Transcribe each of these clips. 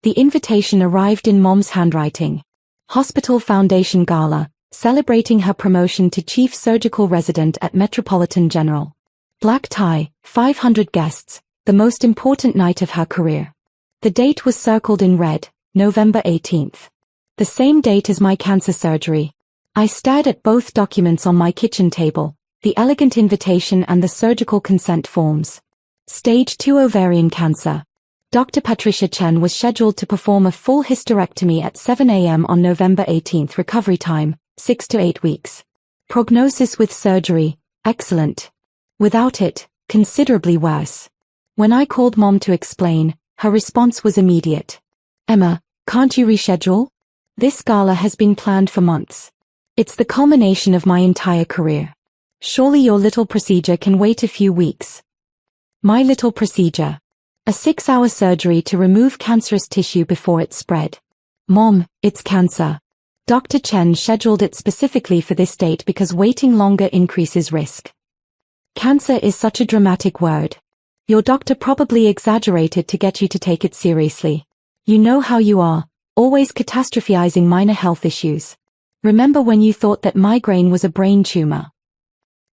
The invitation arrived in Mom's handwriting. Hospital Foundation Gala, celebrating her promotion to Chief Surgical Resident at Metropolitan General. Black tie, 500 guests, the most important night of her career. The date was circled in red, November 18th. The same date as my cancer surgery. I stared at both documents on my kitchen table, the elegant invitation and the surgical consent forms. Stage 2 ovarian cancer. Dr. Patricia Chen was scheduled to perform a full hysterectomy at 7 a.m. on November 18th. Recovery time, 6 to 8 weeks. Prognosis with surgery, excellent. Without it, considerably worse. When I called Mom to explain, her response was immediate. Emma, can't you reschedule? This gala has been planned for months. It's the culmination of my entire career. Surely your little procedure can wait a few weeks. My little procedure. A 6-hour surgery to remove cancerous tissue before it spread. Mom, it's cancer. Dr. Chen scheduled it specifically for this date because waiting longer increases risk. Cancer is such a dramatic word. Your doctor probably exaggerated to get you to take it seriously. You know how you are, always catastrophizing minor health issues. Remember when you thought that migraine was a brain tumor?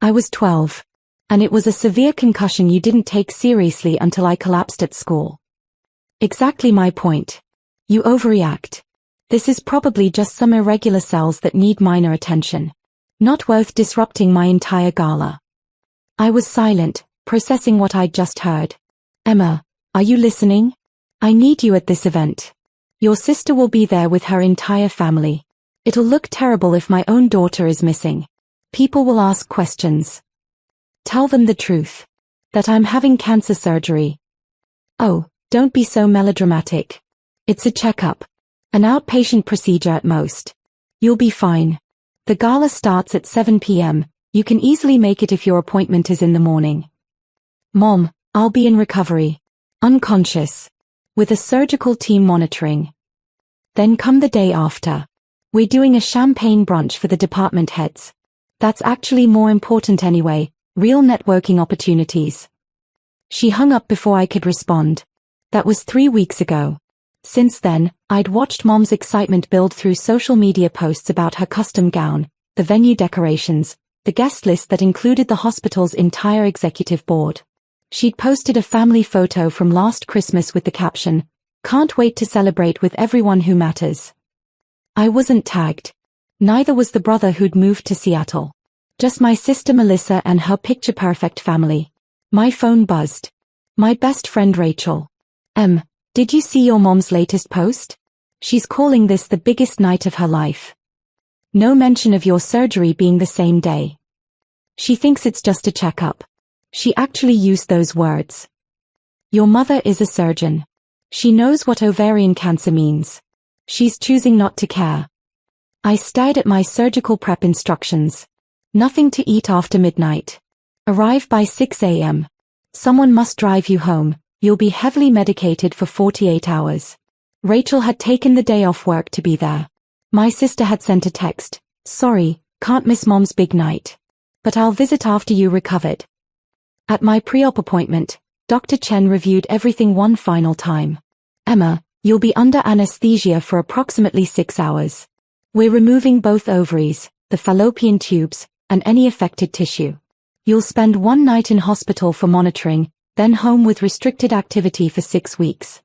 I was 12. And it was a severe concussion you didn't take seriously until I collapsed at school. Exactly my point. You overreact. This is probably just some irregular cells that need minor attention. Not worth disrupting my entire gala. I was silent, processing what I'd just heard. Emma, are you listening? I need you at this event. Your sister will be there with her entire family. It'll look terrible if my own daughter is missing. People will ask questions. Tell them the truth. That I'm having cancer surgery. Oh, don't be so melodramatic. It's a checkup. An outpatient procedure at most. You'll be fine. The gala starts at 7 p.m. You can easily make it if your appointment is in the morning. Mom, I'll be in recovery. Unconscious. With a surgical team monitoring. Then come the day after. We're doing a champagne brunch for the department heads. That's actually more important anyway. Real networking opportunities. She hung up before I could respond. That was 3 weeks ago. Since then, I'd watched Mom's excitement build through social media posts about her custom gown, the venue decorations, the guest list that included the hospital's entire executive board. She'd posted a family photo from last Christmas with the caption, "Can't wait to celebrate with everyone who matters." I wasn't tagged. Neither was the brother who'd moved to Seattle. Just my sister Melissa and her picture-perfect family. My phone buzzed. My best friend Rachel. Did you see your mom's latest post? She's calling this the biggest night of her life. No mention of your surgery being the same day. She thinks it's just a checkup. She actually used those words. Your mother is a surgeon. She knows what ovarian cancer means. She's choosing not to care. I stared at my surgical prep instructions. Nothing to eat after midnight. Arrive by 6 a.m. Someone must drive you home. You'll be heavily medicated for 48 hours. Rachel had taken the day off work to be there. My sister had sent a text. Sorry, can't miss Mom's big night. But I'll visit after you recovered. At my pre-op appointment, Dr. Chen reviewed everything one final time. Emma, you'll be under anesthesia for approximately 6 hours. We're removing both ovaries, the fallopian tubes, and any affected tissue. You'll spend 1 night in hospital for monitoring, then home with restricted activity for 6 weeks.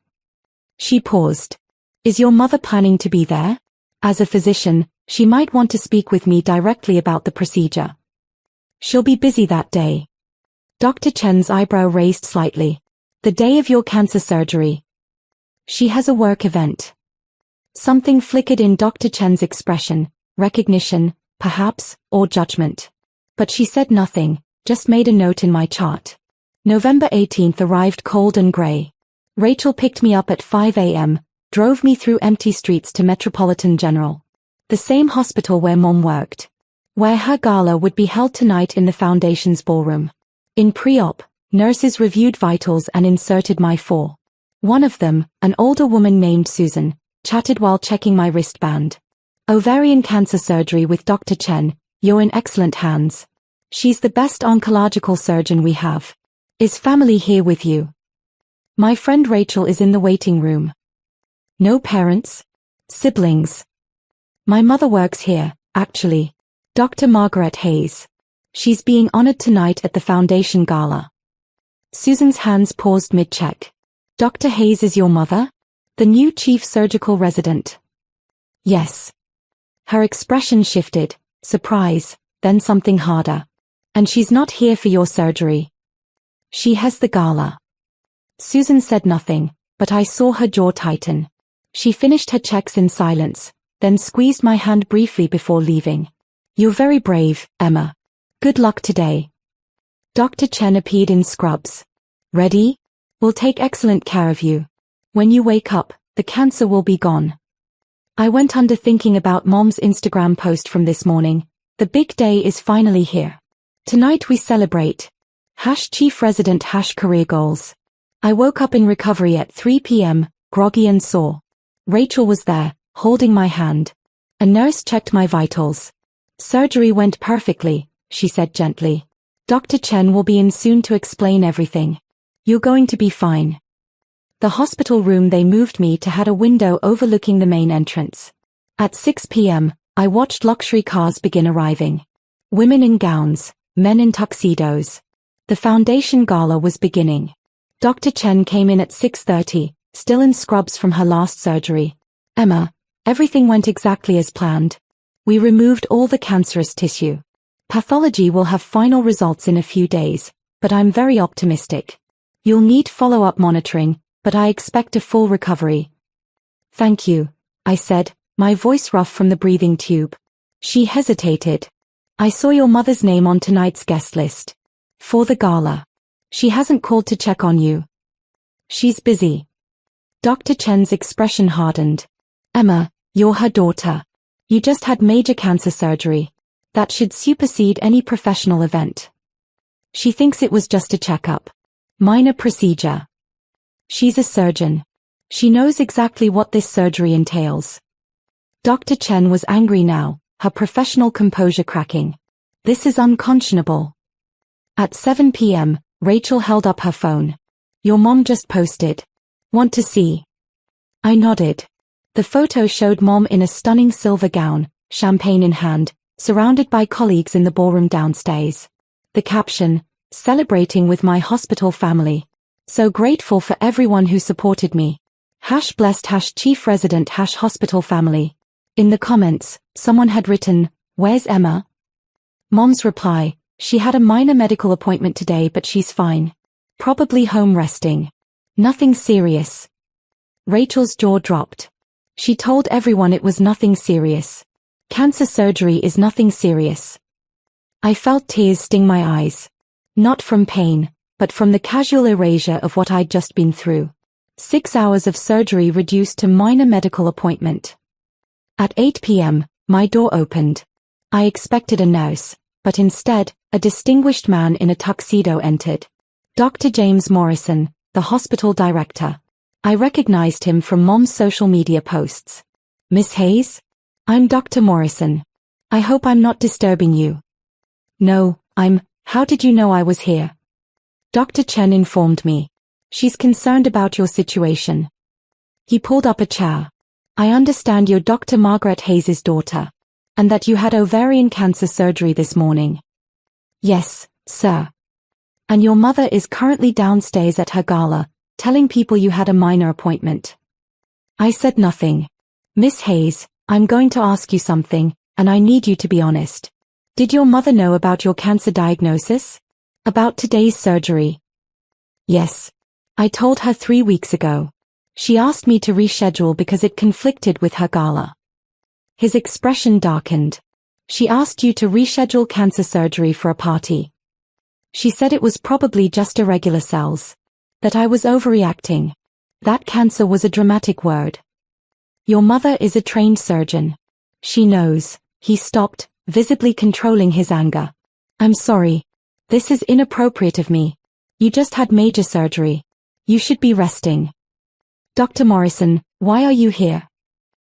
She paused. Is your mother planning to be there? As a physician, she might want to speak with me directly about the procedure. She'll be busy that day. Dr. Chen's eyebrow raised slightly. The day of your cancer surgery. She has a work event. Something flickered in Dr. Chen's expression, recognition, perhaps, or judgment. But she said nothing, just made a note in my chart. November 18th arrived cold and grey. Rachel picked me up at 5 a.m., drove me through empty streets to Metropolitan General. The same hospital where Mom worked. Where her gala would be held tonight in the Foundation's ballroom. In pre-op, nurses reviewed vitals and inserted my 4. One of them, an older woman named Susan, chatted while checking my wristband. Ovarian cancer surgery with Dr. Chen, you're in excellent hands. She's the best oncological surgeon we have. Is family here with you? My friend Rachel is in the waiting room. No parents? Siblings? My mother works here, actually. Dr. Margaret Hayes. She's being honored tonight at the Foundation Gala. Susan's hands paused mid-check. Dr. Hayes is your mother? The new chief surgical resident? Yes. Her expression shifted, surprise, then something harder. And she's not here for your surgery. She has the gala. Susan said nothing, but I saw her jaw tighten. She finished her checks in silence, then squeezed my hand briefly before leaving. You're very brave, Emma. Good luck today. Dr. Chen appeared in scrubs. Ready? We'll take excellent care of you. When you wake up, the cancer will be gone. I went under thinking about Mom's Instagram post from this morning. The big day is finally here. Tonight we celebrate. Chief resident career goals. I woke up in recovery at 3 p.m., groggy and sore. Rachel was there, holding my hand. A nurse checked my vitals. Surgery went perfectly, she said gently. Dr. Chen will be in soon to explain everything. You're going to be fine. The hospital room they moved me to had a window overlooking the main entrance. At 6 p.m., I watched luxury cars begin arriving. Women in gowns, men in tuxedos. The Foundation Gala was beginning. Dr. Chen came in at 6:30, still in scrubs from her last surgery. Emma, everything went exactly as planned. We removed all the cancerous tissue. Pathology will have final results in a few days, but I'm very optimistic. You'll need follow-up monitoring, but I expect a full recovery. Thank you, I said, my voice rough from the breathing tube. She hesitated. I saw your mother's name on tonight's guest list. For the gala. She hasn't called to check on you. She's busy. Dr. Chen's expression hardened. Emma, you're her daughter. You just had major cancer surgery. That should supersede any professional event. She thinks it was just a checkup. Minor procedure. She's a surgeon. She knows exactly what this surgery entails. Dr. Chen was angry now, her professional composure cracking. This is unconscionable. At 7 p.m., Rachel held up her phone. Your mom just posted. Want to see? I nodded. The photo showed Mom in a stunning silver gown, champagne in hand, surrounded by colleagues in the ballroom downstairs. The caption, celebrating with my hospital family. So grateful for everyone who supported me. Blessed chief resident hospital family. In the comments, someone had written, where's Emma? Mom's reply, she had a minor medical appointment today but she's fine. Probably home resting. Nothing serious. Rachel's jaw dropped. She told everyone it was nothing serious. Cancer surgery is nothing serious. I felt tears sting my eyes. Not from pain, but from the casual erasure of what I'd just been through. 6 hours of surgery reduced to minor medical appointment. At 8 p.m., my door opened. I expected a nurse, but instead, a distinguished man in a tuxedo entered. Dr. James Morrison, the hospital director. I recognized him from Mom's social media posts. Miss Hayes? I'm Dr. Morrison. I hope I'm not disturbing you. No, how did you know I was here? Dr. Chen informed me. She's concerned about your situation. He pulled up a chair. I understand you're Dr. Margaret Hayes' daughter, and that you had ovarian cancer surgery this morning. Yes, sir. And your mother is currently downstairs at her gala, telling people you had a minor appointment. I said nothing. Miss Hayes, I'm going to ask you something, and I need you to be honest. Did your mother know about your cancer diagnosis? About today's surgery? Yes. I told her 3 weeks ago. She asked me to reschedule because it conflicted with her gala. His expression darkened. She asked you to reschedule cancer surgery for a party. She said it was probably just irregular cells. That I was overreacting. That cancer was a dramatic word. Your mother is a trained surgeon. She knows. He stopped, visibly controlling his anger. I'm sorry. This is inappropriate of me. You just had major surgery. You should be resting. Dr. Morrison, why are you here?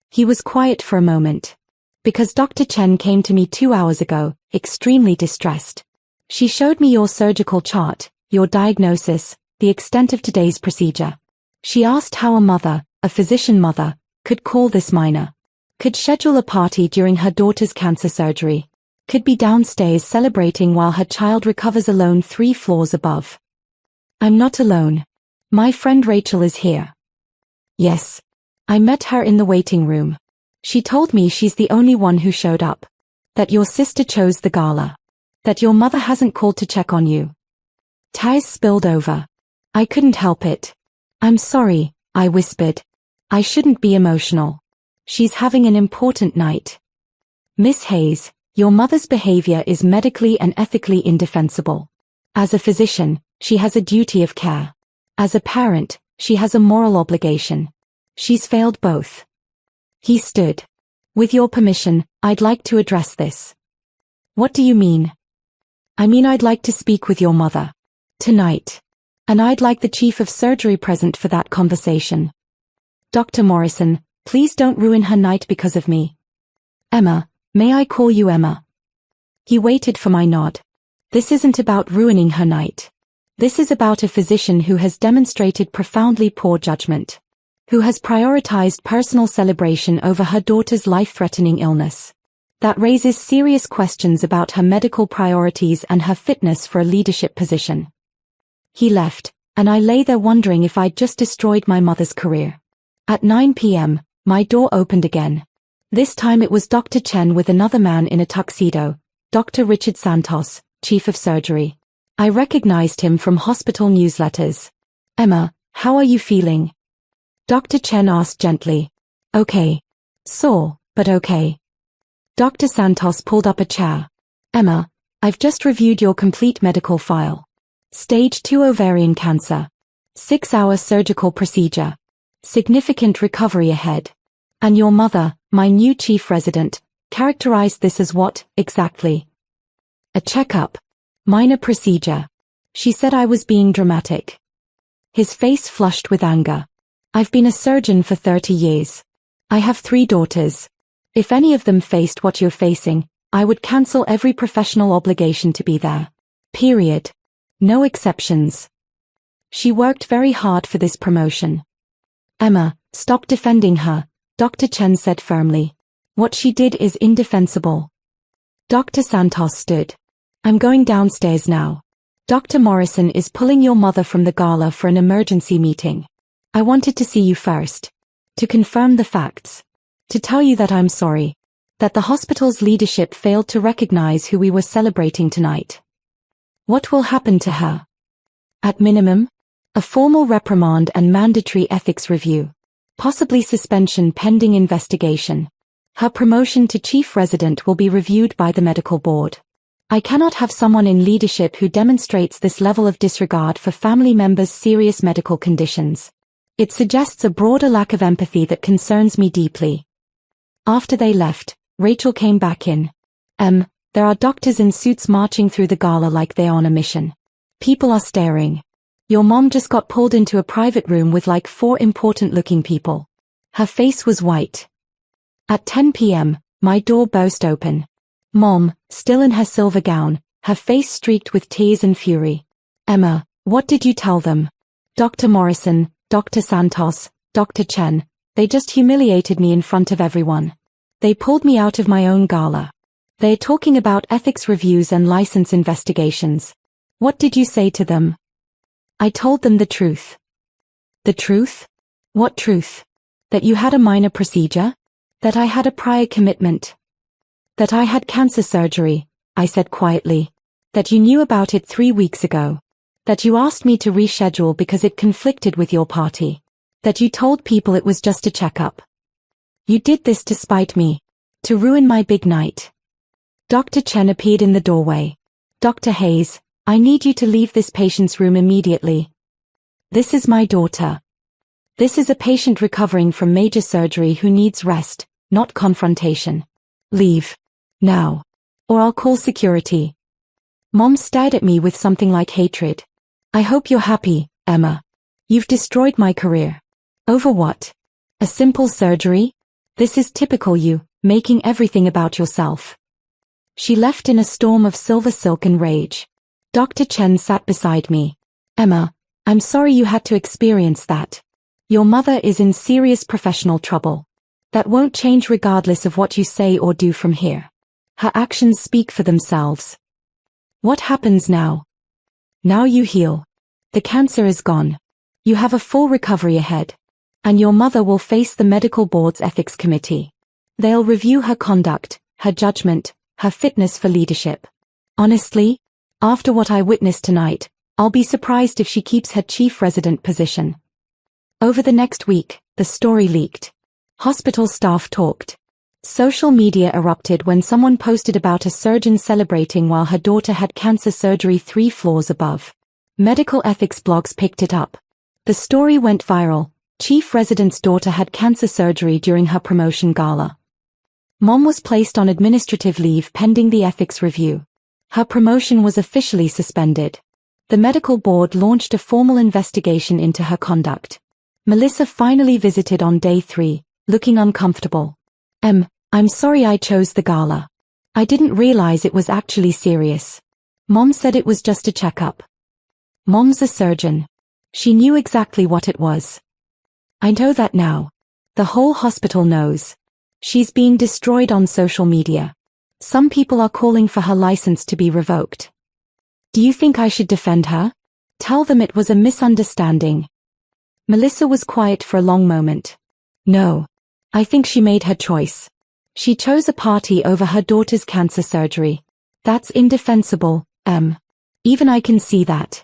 He was quiet for a moment. Because Dr. Chen came to me 2 hours ago, extremely distressed. She showed me your surgical chart, your diagnosis, the extent of today's procedure. She asked how a mother, a physician mother, could call this minor. Could schedule a party during her daughter's cancer surgery. Could be downstairs celebrating while her child recovers alone 3 floors above. I'm not alone. My friend Rachel is here. Yes. I met her in the waiting room. She told me she's the only one who showed up. That your sister chose the gala. That your mother hasn't called to check on you. Tears spilled over. I couldn't help it. I'm sorry, I whispered. I shouldn't be emotional. She's having an important night. Miss Hayes, your mother's behavior is medically and ethically indefensible. As a physician, she has a duty of care. As a parent, she has a moral obligation. She's failed both. He stood. With your permission, I'd like to address this. What do you mean? I mean I'd like to speak with your mother. Tonight. And I'd like the chief of surgery present for that conversation. Dr. Morrison, please don't ruin her night because of me. Emma, may I call you Emma? He waited for my nod. This isn't about ruining her night. This is about a physician who has demonstrated profoundly poor judgment. Who has prioritized personal celebration over her daughter's life-threatening illness. That raises serious questions about her medical priorities and her fitness for a leadership position. He left, and I lay there wondering if I'd just destroyed my mother's career. At 9 p.m., my door opened again. This time it was Dr. Chen with another man in a tuxedo, Dr. Richard Santos, chief of surgery. I recognized him from hospital newsletters. Emma, how are you feeling? Dr. Chen asked gently. Okay. Sore, but okay. Dr. Santos pulled up a chair. Emma, I've just reviewed your complete medical file. Stage 2 ovarian cancer. 6-hour surgical procedure. Significant recovery ahead. And your mother, my new chief resident, characterized this as what, exactly? A checkup. Minor procedure. She said I was being dramatic. His face flushed with anger. I've been a surgeon for 30 years. I have 3 daughters. If any of them faced what you're facing, I would cancel every professional obligation to be there. Period. No exceptions. She worked very hard for this promotion. Emma, stop defending her, Dr. Chen said firmly. What she did is indefensible. Dr. Santos stood. I'm going downstairs now. Dr. Morrison is pulling your mother from the gala for an emergency meeting. I wanted to see you first. To confirm the facts. To tell you that I'm sorry. That the hospital's leadership failed to recognize who we were celebrating tonight. What will happen to her? At minimum, a formal reprimand and mandatory ethics review. Possibly suspension pending investigation. Her promotion to chief resident will be reviewed by the medical board. I cannot have someone in leadership who demonstrates this level of disregard for family members' serious medical conditions. It suggests a broader lack of empathy that concerns me deeply. After they left, Rachel came back in. There are doctors in suits marching through the gala like they're on a mission. People are staring. Your mom just got pulled into a private room with like 4 important-looking people. Her face was white. At 10 p.m., my door burst open. Mom, still in her silver gown, her face streaked with tears and fury. Emma, what did you tell them? Dr. Morrison, Dr. Santos, Dr. Chen, they just humiliated me in front of everyone. They pulled me out of my own gala. They're talking about ethics reviews and license investigations. What did you say to them? I told them the truth. The truth? What truth? That you had a minor procedure? That I had a prior commitment? That I had cancer surgery, I said quietly. That you knew about it 3 weeks ago. That you asked me to reschedule because it conflicted with your party. That you told people it was just a checkup. You did this to spite me. To ruin my big night. Dr. Chen appeared in the doorway. Dr. Hayes, I need you to leave this patient's room immediately. This is my daughter. This is a patient recovering from major surgery who needs rest, not confrontation. Leave. Now. Or I'll call security. Mom stared at me with something like hatred. I hope you're happy, Emma. You've destroyed my career. Over what? A simple surgery? This is typical you, making everything about yourself. She left in a storm of silver silk and rage. Dr. Chen sat beside me. Emma, I'm sorry you had to experience that. Your mother is in serious professional trouble. That won't change regardless of what you say or do from here. Her actions speak for themselves. What happens now? Now you heal. The cancer is gone. You have a full recovery ahead. And your mother will face the medical board's ethics committee. They'll review her conduct, her judgment, her fitness for leadership. Honestly, after what I witnessed tonight, I'll be surprised if she keeps her chief resident position. Over the next week, the story leaked. Hospital staff talked. Social media erupted when someone posted about a surgeon celebrating while her daughter had cancer surgery 3 floors above. Medical ethics blogs picked it up. The story went viral. Chief resident's daughter had cancer surgery during her promotion gala. Mom was placed on administrative leave pending the ethics review. Her promotion was officially suspended. The medical board launched a formal investigation into her conduct. Melissa finally visited on day 3, looking uncomfortable. I'm sorry I chose the gala. I didn't realize it was actually serious. Mom said it was just a checkup. Mom's a surgeon. She knew exactly what it was. I know that now. The whole hospital knows. She's being destroyed on social media. Some people are calling for her license to be revoked. Do you think I should defend her? Tell them it was a misunderstanding. Melissa was quiet for a long moment. No. I think she made her choice. She chose a party over her daughter's cancer surgery. That's indefensible, Even I can see that.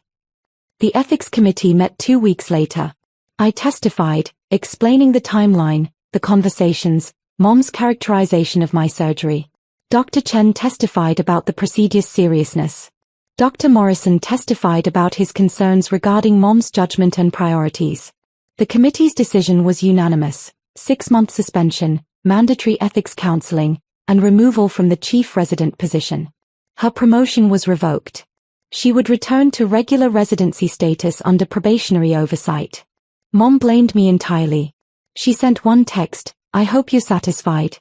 The ethics committee met 2 weeks later. I testified, explaining the timeline, the conversations, Mom's characterization of my surgery. Dr. Chen testified about the procedure's seriousness. Dr. Morrison testified about his concerns regarding Mom's judgment and priorities. The committee's decision was unanimous: 6-month suspension, mandatory ethics counseling, and removal from the chief resident position. Her promotion was revoked. She would return to regular residency status under probationary oversight. Mom blamed me entirely. She sent one text: I hope you're satisfied.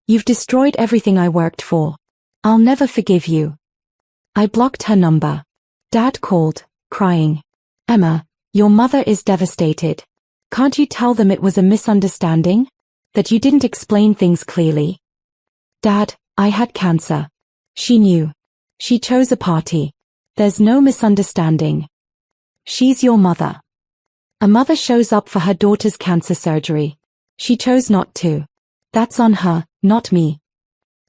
You've destroyed everything I worked for. I'll never forgive you. I blocked her number. Dad called, crying. Emma, your mother is devastated. Can't you tell them it was a misunderstanding? That you didn't explain things clearly? Dad, I had cancer. She knew. She chose a party. There's no misunderstanding. She's your mother. A mother shows up for her daughter's cancer surgery. She chose not to. That's on her, not me.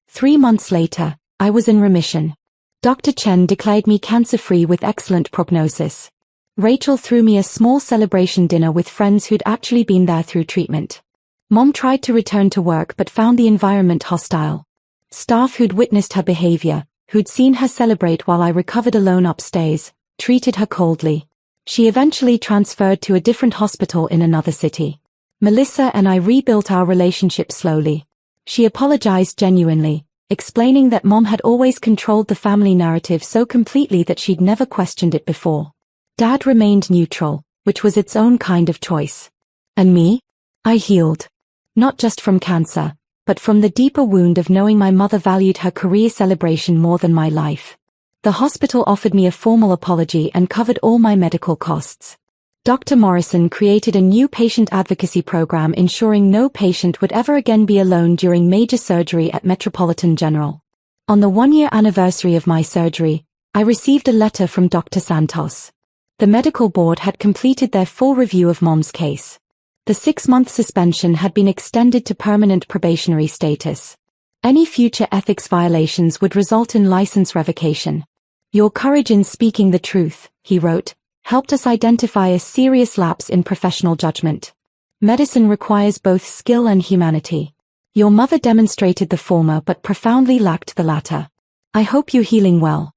3 months later, I was in remission. Dr. Chen declared me cancer-free with excellent prognosis. Rachel threw me a small celebration dinner with friends who'd actually been there through treatment. Mom tried to return to work but found the environment hostile. Staff who'd witnessed her behavior, who'd seen her celebrate while I recovered alone upstairs, treated her coldly. She eventually transferred to a different hospital in another city. Melissa and I rebuilt our relationship slowly. She apologized genuinely, explaining that Mom had always controlled the family narrative so completely that she'd never questioned it before. Dad remained neutral, which was its own kind of choice. And me? I healed. Not just from cancer, but from the deeper wound of knowing my mother valued her career celebration more than my life. The hospital offered me a formal apology and covered all my medical costs. Dr. Morrison created a new patient advocacy program ensuring no patient would ever again be alone during major surgery at Metropolitan General. On the 1-year anniversary of my surgery, I received a letter from Dr. Santos. The medical board had completed their full review of Mom's case. The 6-month suspension had been extended to permanent probationary status. Any future ethics violations would result in license revocation. Your courage in speaking the truth, he wrote, helped us identify a serious lapse in professional judgment. Medicine requires both skill and humanity. Your mother demonstrated the former but profoundly lacked the latter. I hope you're healing well.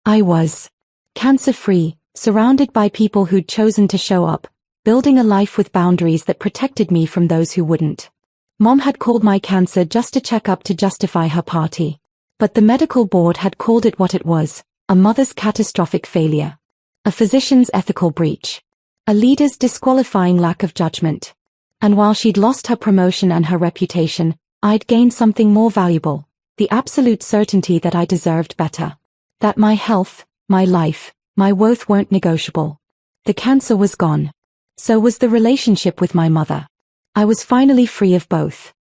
I was. Cancer-free, surrounded by people who'd chosen to show up, building a life with boundaries that protected me from those who wouldn't. Mom had called my cancer just a checkup to justify her party. But the medical board had called it what it was: a mother's catastrophic failure. A physician's ethical breach. A leader's disqualifying lack of judgment. And while she'd lost her promotion and her reputation, I'd gained something more valuable: the absolute certainty that I deserved better. That my health, my life, my worth weren't negotiable. The cancer was gone. So was the relationship with my mother. I was finally free of both.